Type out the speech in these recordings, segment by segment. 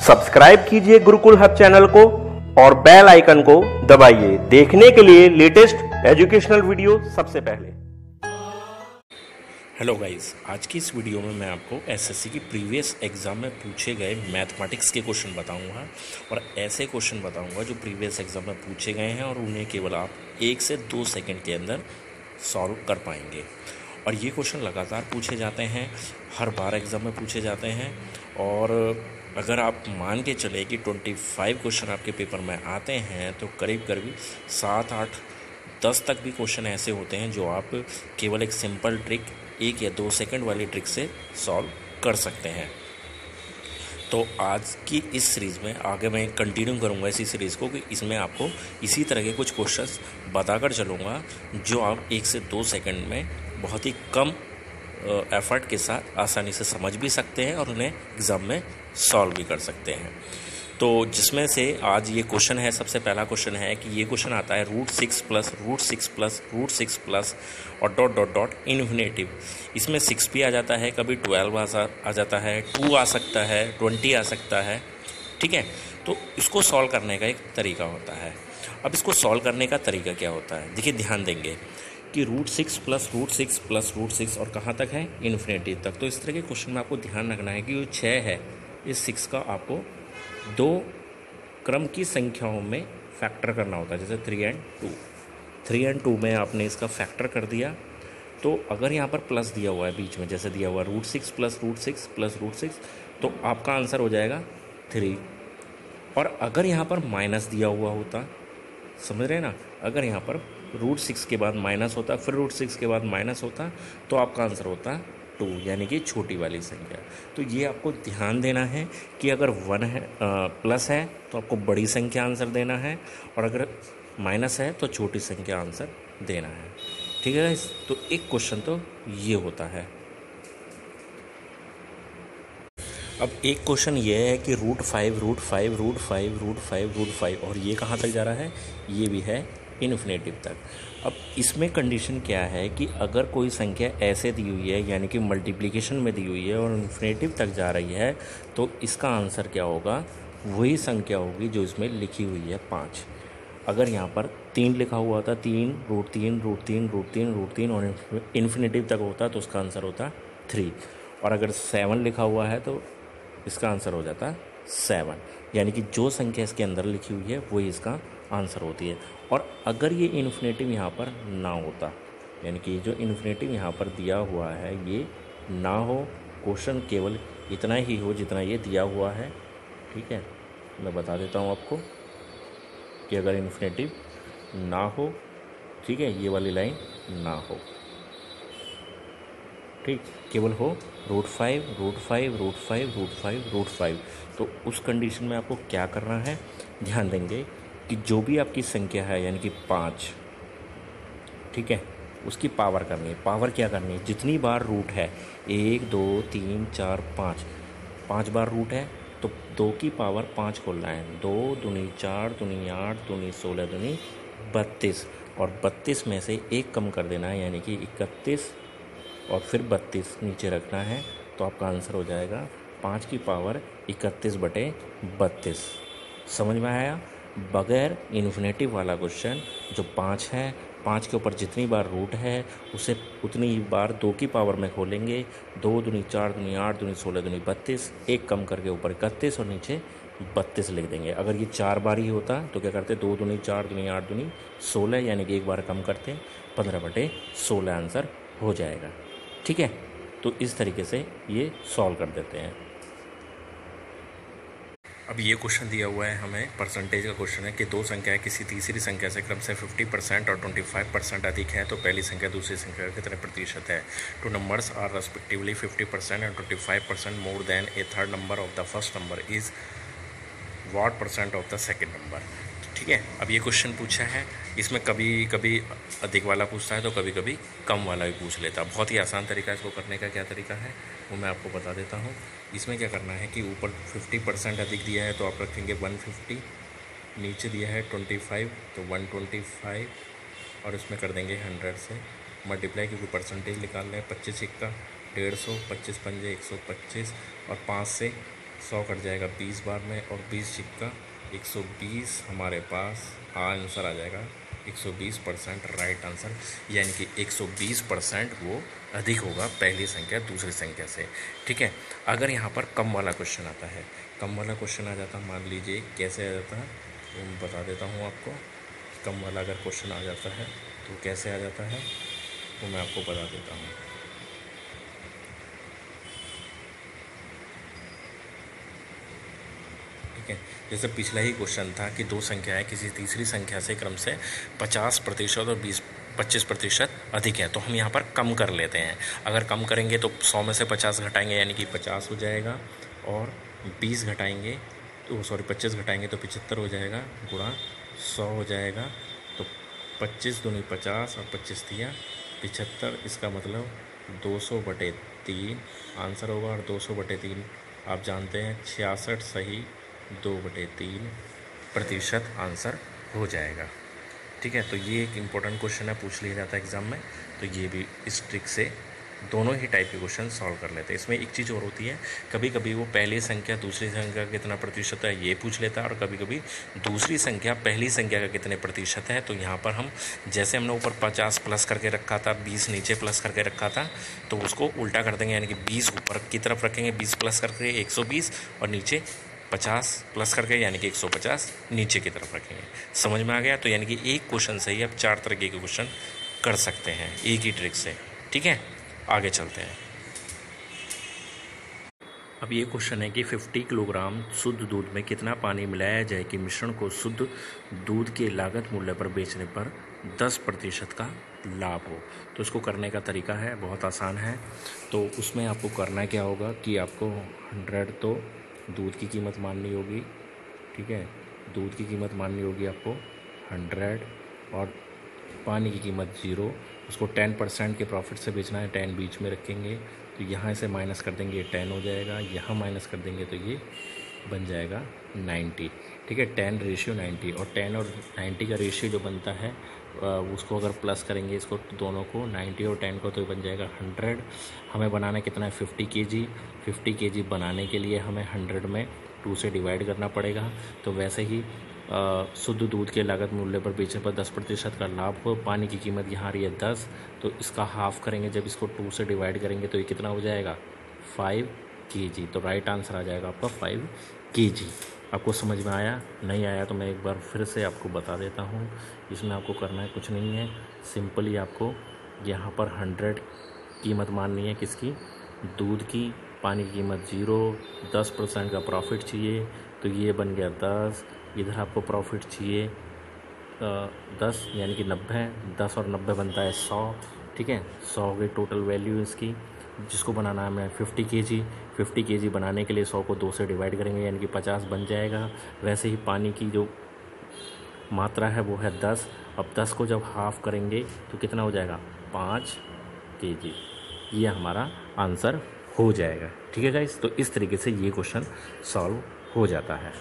Subscribe कीजिए Gurukul hub channel को और बेल आइकन को दबाइए देखने के लिए लेटेस्ट एजुकेशनल वीडियो सबसे पहले। हेलो गाइस, आज की इस वीडियो में मैं आपको एसएससी की प्रीवियस एग्ज़ाम में पूछे गए मैथमेटिक्स के क्वेश्चन बताऊंगा और ऐसे क्वेश्चन बताऊंगा जो प्रीवियस एग्ज़ाम में पूछे गए हैं और उन्हें केवल आप 1 से 2 सेकंड के अंदर सॉल्व कर पाएंगे। और ये क्वेश्चन लगातार पूछे जाते हैं, हर बार एग्ज़ाम में पूछे जाते हैं। और अगर आप मान के चले कि 25 क्वेश्चन आपके पेपर में आते हैं तो करीब करीब 7, 8, 10 तक भी क्वेश्चन ऐसे होते हैं जो आप केवल एक सिंपल ट्रिक 1 या 2 सेकंड वाली ट्रिक से सॉल्व कर सकते हैं। तो आज की इस सीरीज़ में आगे मैं कंटिन्यू करूंगा इसी सीरीज़ को कि इसमें आपको इसी तरह के कुछ क्वेश्चंस बताकर चलूँगा जो आप 1 से 2 सेकंड में बहुत ही कम एफर्ट के साथ आसानी से समझ भी सकते हैं और उन्हें एग्ज़ाम में सॉल्व भी कर सकते हैं। तो जिसमें से आज ये क्वेश्चन है, सबसे पहला क्वेश्चन है कि ये क्वेश्चन आता है √6 प्लस √6 प्लस √6 प्लस और डॉट डॉट डॉट इन्फिनेटिव। इसमें 6 भी आ जाता है, कभी 12 आ जाता है, 2 आ सकता है, 20 आ सकता है। ठीक है, तो इसको सॉल्व करने का एक तरीका होता है। अब इसको सॉल्व करने का तरीका क्या होता है, देखिए ध्यान देंगे कि √6 प्लस √6 प्लस √6 और कहाँ तक है, इन्फिनेटिव तक। तो इस तरह के क्वेश्चन में आपको ध्यान रखना है कि जो 6 है, इस 6 का आपको 2 क्रम की संख्याओं में फैक्टर करना होता है, जैसे 3 और 2। 3 और 2 में आपने इसका फैक्टर कर दिया तो अगर यहाँ पर प्लस दिया हुआ है बीच में, जैसे दिया हुआ √6 प्लस √6 प्लस √6, तो आपका आंसर हो जाएगा 3। और अगर यहाँ पर माइनस दिया हुआ होता, समझ रहे हैं ना, अगर यहाँ पर √6 के बाद माइनस होता, फिर √6 के बाद माइनस होता, तो आपका आंसर होता 2, यानी कि छोटी वाली संख्या। तो ये आपको ध्यान देना है कि अगर 1 है प्लस है तो आपको बड़ी संख्या आंसर देना है, और अगर माइनस है तो छोटी संख्या आंसर देना है। ठीक है, तो एक क्वेश्चन तो ये होता है। अब एक क्वेश्चन ये है कि √5 √5 √5 √5 √5 और ये कहाँ तक जा रहा है, ये भी है इन्फिनेटिव तक। अब इसमें कंडीशन क्या है कि अगर कोई संख्या ऐसे दी हुई है, यानी कि मल्टीप्लिकेशन में दी हुई है और इन्फिनेटिव तक जा रही है, तो इसका आंसर क्या होगा, वही संख्या होगी जो इसमें लिखी हुई है 5। अगर यहाँ पर 3 लिखा हुआ था, 3 √3 √3 √3 √3 और इन्फिनेटिव तक होता तो उसका आंसर होता 3। और अगर 7 लिखा हुआ है तो इसका आंसर हो जाता 7, यानी कि जो संख्या इसके अंदर लिखी हुई है वही इसका आंसर होती है। और अगर ये इन्फिनेटिव यहाँ पर ना होता, यानी कि जो इन्फिनेटिव यहाँ पर दिया हुआ है ये ना हो, क्वेश्चन केवल इतना ही हो जितना ये दिया हुआ है। ठीक है, मैं बता देता हूँ आपको कि अगर इन्फिनेटिव ना हो, ठीक है, ये वाली लाइन ना हो, ठीक, केवल हो √5 √5 √5 √5 √5, तो उस कंडीशन में आपको क्या करना है, ध्यान देंगे कि जो भी आपकी संख्या है, यानी कि 5, ठीक है, उसकी पावर करनी है। पावर क्या करनी है, जितनी बार रूट है, 1 2 3 4 5, 5 बार रूट है तो 2 की पावर 5 खोलना है। 2 दूनी 4 दूनी 8 दूनी 16 दूनी 32, और 32 में से 1 कम कर देना है, यानी कि 31, और फिर 32 नीचे रखना है, तो आपका आंसर हो जाएगा 5 की पावर 31/32। समझ में आया। बगैर इन्फिनेटिव वाला क्वेश्चन जो 5 है, 5 के ऊपर जितनी बार रूट है उसे उतनी ही बार 2 की पावर में खोलेंगे। 2 दूनी 4 दूनी 8 दूनी 16 दूनी 32, 1 कम करके ऊपर 31 और नीचे 32 लिख देंगे। अगर ये 4 बार ही होता तो क्या करते, 2 दूनी 4 दूनी 8 दूनी 16, यानी कि 1 बार कम करते, 15/16 आंसर हो जाएगा। ठीक है, तो इस तरीके से ये सॉल्व कर देते हैं। अब ये क्वेश्चन दिया हुआ है हमें, परसेंटेज का क्वेश्चन है कि 2 संख्याएं किसी तीसरी संख्या से क्रम से 50% और 25% अधिक है तो पहली संख्या दूसरी संख्या का कितने प्रतिशत है। 2 numbers are respectively 50% and 25% more than a third number of the first number is what % of the second number. ठीक है, अब ये क्वेश्चन पूछा है, इसमें कभी कभी अधिक वाला पूछता है तो कभी कभी कम वाला भी पूछ लेता है। बहुत ही आसान तरीका है इसको करने का। क्या तरीका है वो मैं आपको बता देता हूँ। इसमें क्या करना है कि ऊपर 50% अधिक दिया है तो आप रखेंगे 150, नीचे दिया है 25 तो 125, और इसमें कर देंगे 100 से मल्टीप्लाई, क्योंकि परसेंटेज निकाल रहे हैं। 25 1 का 150, 25 पंजे 125, और 5 से 100 कट जाएगा 20 बार में और 20 छिक्का 120 हमारे पास आंसर आ जाएगा 120% राइट आंसर, यानी कि 120% वो अधिक होगा पहली संख्या दूसरी संख्या से। ठीक है, अगर यहाँ पर कम वाला क्वेश्चन आता है, कम वाला क्वेश्चन आ जाता, मान लीजिए कैसे आ जाता है वो मैं बता देता हूँ आपको। कम वाला अगर क्वेश्चन आ जाता है तो कैसे आ जाता है वो मैं आपको बता देता हूँ। ठीक है, जैसे पिछला ही क्वेश्चन था कि दो संख्याएं किसी तीसरी संख्या से क्रम से 50% और 25% अधिक है, तो हम यहाँ पर कम कर लेते हैं। अगर कम करेंगे तो 100 में से 50 घटाएंगे यानी कि 50 हो जाएगा, और 20 घटाएंगे तो 25 घटाएंगे तो 75 हो जाएगा, गुणा 100 हो जाएगा, तो 25 दूनी 50 और 25 दिया 75, इसका मतलब 200/3 आंसर होगा। और 200/3 आप जानते हैं 66 सही 2/3% आंसर हो जाएगा। ठीक है, तो ये एक इम्पोर्टेंट क्वेश्चन है, पूछ लिया जाता है एग्ज़ाम में, तो ये भी इस ट्रिक से दोनों ही टाइप के क्वेश्चन सॉल्व कर लेते हैं। इसमें एक चीज़ और होती है, कभी कभी वो पहली संख्या दूसरी संख्या का कितना प्रतिशत है ये पूछ लेता है, और कभी कभी दूसरी संख्या पहली संख्या का कितने प्रतिशत है। तो यहाँ पर हम जैसे हमने ऊपर 50 प्लस करके रखा था, 20 नीचे प्लस करके रखा था, तो उसको उल्टा कर देंगे, यानी कि 20 ऊपर की तरफ रखेंगे, 20 प्लस करके 120, और नीचे 50 प्लस करके यानी कि 150 नीचे की तरफ रखेंगे। समझ में आ गया? तो यानी कि एक क्वेश्चन से ही आप 4 तरीके के क्वेश्चन कर सकते हैं एक ही ट्रिक से। ठीक है, आगे चलते हैं। अब ये क्वेश्चन है कि 50 किलोग्राम शुद्ध दूध में कितना पानी मिलाया जाए कि मिश्रण को शुद्ध दूध के लागत मूल्य पर बेचने पर 10% का लाभ हो। तो इसको करने का तरीका है बहुत आसान है। तो उसमें आपको करना क्या होगा कि आपको 100 तो दूध की कीमत माननी होगी। ठीक है, दूध की कीमत माननी होगी आपको 100, और पानी की कीमत 0। उसको 10% के प्रॉफिट से बेचना है, 10 बीच में रखेंगे, तो यहाँ से माइनस कर देंगे 10 हो जाएगा, यहाँ माइनस कर देंगे तो ये बन जाएगा 90। ठीक है, 10:90, और 10 और 90 का रेशियो जो बनता है उसको अगर प्लस करेंगे इसको दोनों को, 90 और 10 को, तो बन जाएगा 100। हमें बनाना कितना है 50 kg। 50 kg बनाने के लिए हमें 100 में 2 से डिवाइड करना पड़ेगा। तो वैसे ही शुद्ध दूध के लागत मूल्य पर बेचने पर 10% का लाभ हो। पानी की कीमत यहाँ आ रही है 10, तो इसका हाफ करेंगे, जब इसको 2 से डिवाइड करेंगे तो ये कितना हो जाएगा 5 kg। तो राइट आंसर आ जाएगा आपका 5 kg। आपको समझ में आया? नहीं आया तो मैं एक बार फिर से आपको बता देता हूँ। इसमें आपको करना है कुछ नहीं है, सिंपली आपको यहाँ पर 100 कीमत माननी है किसकी, दूध की। पानी की कीमत 0, 10% का प्रॉफिट चाहिए, तो ये बन गया 10। इधर आपको प्रॉफिट चाहिए 10 यानी कि 90, 10 और 90 बनता है 100। ठीक है, 100 हो गई टोटल वैल्यू इसकी, जिसको बनाना है हमें 50 kg। 50 kg बनाने के लिए 100 को 2 से डिवाइड करेंगे यानी कि 50 बन जाएगा। वैसे ही पानी की जो मात्रा है वो है 10। अब 10 को जब हाफ करेंगे तो कितना हो जाएगा 5 kg। ये हमारा आंसर हो जाएगा। ठीक है गाइस, तो इस तरीके से ये क्वेश्चन सॉल्व हो जाता है।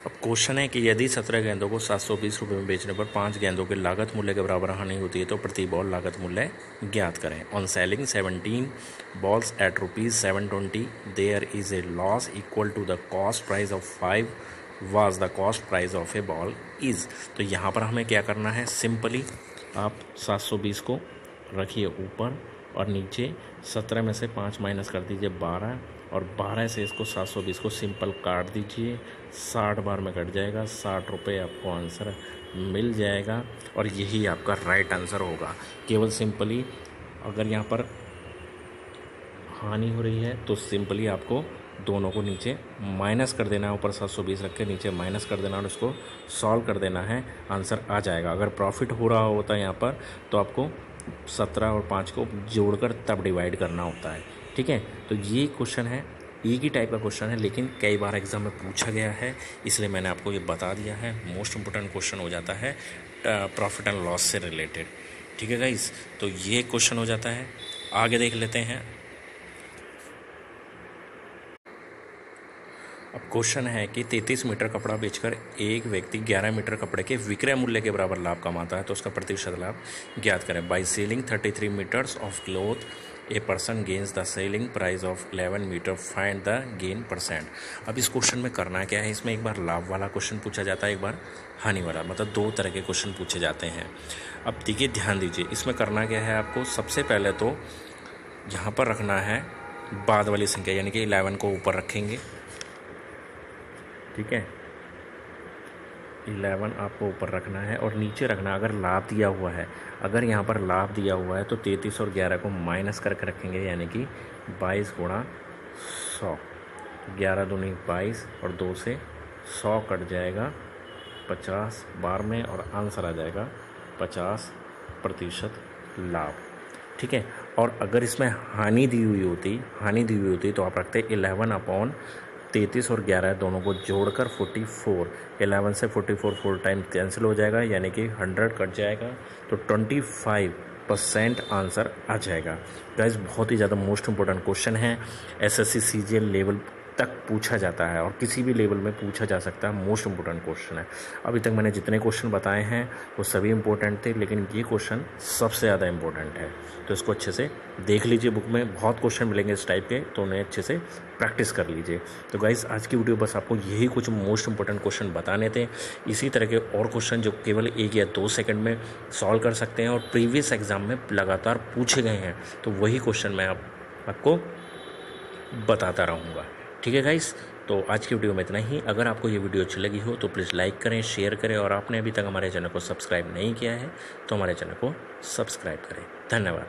अब क्वेश्चन है कि यदि 17 गेंदों को 720 रुपये में बेचने पर 5 गेंदों के लागत मूल्य के बराबर हानि होती है तो प्रति बॉल लागत मूल्य ज्ञात करें। On selling 17 balls at ₹720 there is a loss equal to the cost price of 5 was the cost price of a ball is. तो यहाँ पर हमें क्या करना है, सिंपली आप 720 को रखिए ऊपर, और नीचे 17 में से 5 माइनस कर दीजिए 12, और 12 से इसको 720 को सिंपल काट दीजिए, 60 बार में कट जाएगा, 60 रुपये आपको आंसर मिल जाएगा, और यही आपका राइट आंसर होगा। केवल सिंपली अगर यहाँ पर हानि हो रही है तो सिंपली आपको दोनों को नीचे माइनस कर देना है, ऊपर 720 रख के नीचे माइनस कर देना और उसको सॉल्व कर देना है, आंसर आ जाएगा। अगर प्रॉफिट हो रहा होता है यहाँ पर तो आपको 17 और 5 को जोड़कर तब डिवाइड करना होता है। ठीक है, तो ये क्वेश्चन है, एक ही टाइप का क्वेश्चन है, लेकिन कई बार एग्जाम में पूछा गया है, इसलिए मैंने आपको ये बता दिया है। मोस्ट इम्पोर्टेंट क्वेश्चन हो जाता है प्रॉफिट एंड लॉस से रिलेटेड। ठीक है गाइस, तो ये क्वेश्चन हो जाता है। आगे देख लेते हैं। अब क्वेश्चन है कि 33 मीटर कपड़ा बेचकर एक व्यक्ति 11 मीटर कपड़े के विक्रय मूल्य के बराबर लाभ कमाता है, तो उसका प्रतिशत लाभ ज्ञात करें। By selling 33 meters of cloth a person gains the selling price of 11 meter, find the gain percent. अब इस क्वेश्चन में करना क्या है, इसमें एक बार लाभ वाला क्वेश्चन पूछा जाता है, एक बार हानि वाला, मतलब 2 तरह के क्वेश्चन पूछे जाते हैं। अब देखिए ध्यान दीजिए, इसमें करना क्या है आपको, सबसे पहले तो यहाँ पर रखना है बाद वाली संख्या, यानी कि 11 को ऊपर रखेंगे, ठीक है। 11 आपको ऊपर रखना है और नीचे रखना अगर लाभ दिया हुआ है, अगर यहाँ पर लाभ दिया हुआ है तो 33 और 11 को माइनस करके रखेंगे, यानी कि 22 गुणा 100, 11 दूनी 22 और 2 से 100 कट जाएगा 50 बार में और आंसर आ जाएगा 50% लाभ, ठीक है। और अगर इसमें हानि दी हुई होती तो आप रखते 11/33 और 11 दोनों को जोड़कर 44, 11 से 44 4 टाइम कैंसिल हो जाएगा, यानी कि 100 कट जाएगा, तो 25% आंसर आ जाएगा। गाइस बहुत ही ज़्यादा मोस्ट इंपॉर्टेंट क्वेश्चन है, एसएससी सीजीएल लेवल तक पूछा जाता है और किसी भी लेवल में पूछा जा सकता है, मोस्ट इंपॉर्टेंट क्वेश्चन है। अभी तक मैंने जितने क्वेश्चन बताए हैं वो सभी इंपॉर्टेंट थे, लेकिन ये क्वेश्चन सबसे ज़्यादा इंपॉर्टेंट है, तो इसको अच्छे से देख लीजिए। बुक में बहुत क्वेश्चन मिलेंगे इस टाइप के, तो उन्हें अच्छे से प्रैक्टिस कर लीजिए। तो गाइस आज की वीडियो बस आपको यही कुछ मोस्ट इंपॉर्टेंट क्वेश्चन बताने थे। इसी तरह के और क्वेश्चन जो केवल 1 या 2 सेकंड में सॉल्व कर सकते हैं और प्रीवियस एग्जाम में लगातार पूछे गए हैं, तो वही क्वेश्चन मैं आपको बताता रहूँगा, ठीक है गाइस। तो आज की वीडियो में इतना ही। अगर आपको ये वीडियो अच्छी लगी हो तो प्लीज़ लाइक करें, शेयर करें, और आपने अभी तक हमारे चैनल को सब्सक्राइब नहीं किया है तो हमारे चैनल को सब्सक्राइब करें। धन्यवाद।